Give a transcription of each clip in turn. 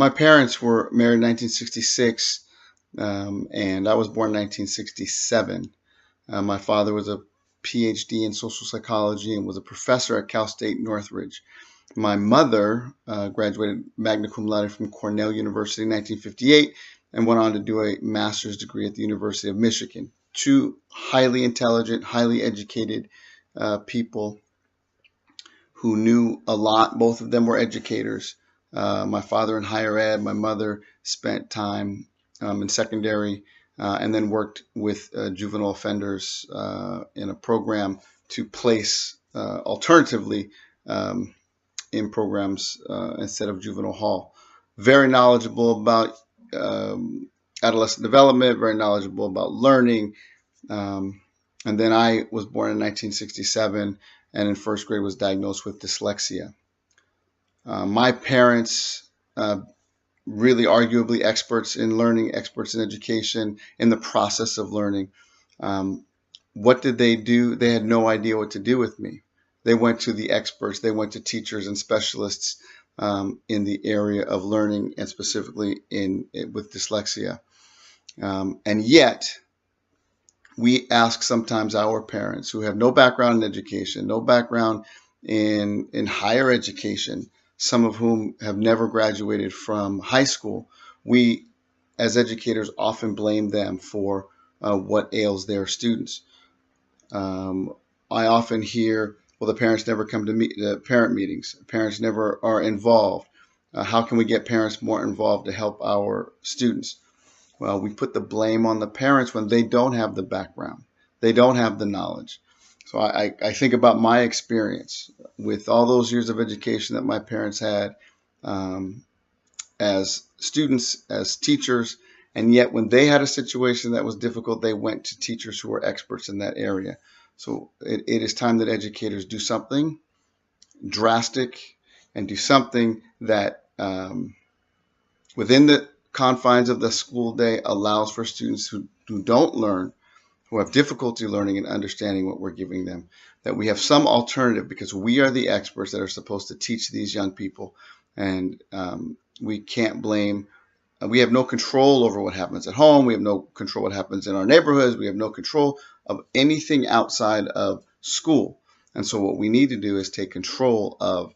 My parents were married in 1966, and I was born in 1967. My father was a PhD in social psychology and was a professor at Cal State Northridge. My mother graduated magna cum laude from Cornell University in 1958 and went on to do a master's degree at the University of Michigan. Two highly intelligent, highly educated people who knew a lot. Both of them were educators. My father in higher ed, my mother spent time in secondary and then worked with juvenile offenders in a program to place alternatively in programs instead of juvenile hall. Very knowledgeable about adolescent development, very knowledgeable about learning. And then I was born in 1967 and in first grade was diagnosed with dyslexia. My parents, really arguably experts in learning, experts in education, in the process of learning. What did they do? They had no idea what to do with me. They went to the experts. They went to teachers and specialists in the area of learning and specifically with dyslexia. And yet, we ask sometimes our parents who have no background in education, no background in higher education, some of whom have never graduated from high school. We, as educators, often blame them for what ails their students. I often hear, well, the parents never come to the parent meetings. Parents never are involved. How can we get parents more involved to help our students? Well, we put the blame on the parents when they don't have the background. They don't have the knowledge. So I think about my experience with all those years of education that my parents had as students, as teachers, and yet when they had a situation that was difficult, they went to teachers who were experts in that area. So it is time that educators do something drastic and do something that within the confines of the school day allows for students who don't learn, who have difficulty learning and understanding what we're giving them, that we have some alternative because we are the experts that are supposed to teach these young people. And we can't blame, we have no control over what happens at home. We have no control what happens in our neighborhoods. We have no control of anything outside of school. And so what we need to do is take control of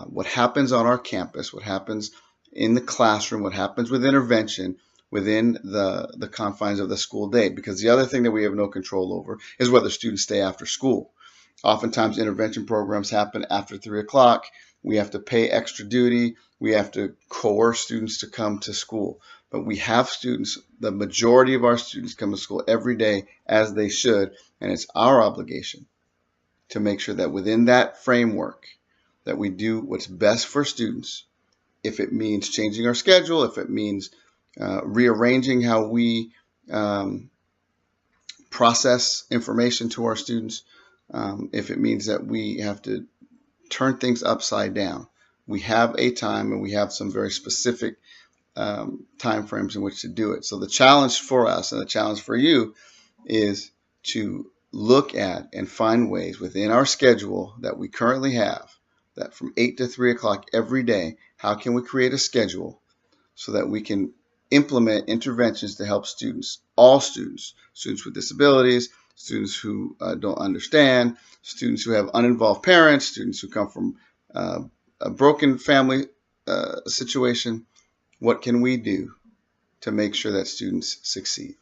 what happens on our campus, what happens in the classroom, what happens with intervention within the confines of the school day. Because the other thing that we have no control over is whether students stay after school. Oftentimes intervention programs happen after 3 o'clock. We have to pay extra duty. We have to coerce students to come to school. But we have students, the majority of our students come to school every day as they should. And it's our obligation to make sure that within that framework that we do what's best for students. If it means changing our schedule, if it means rearranging how we process information to our students, if it means that we have to turn things upside down, we have a time and we have some very specific time frames in which to do it. So the challenge for us and the challenge for you is to look at and find ways within our schedule that we currently have, that from 8 to 3 o'clock every day, how can we create a schedule so that we can implement interventions to help students, all students, students with disabilities, students who don't understand, students who have uninvolved parents, students who come from a broken family situation. What can we do to make sure that students succeed?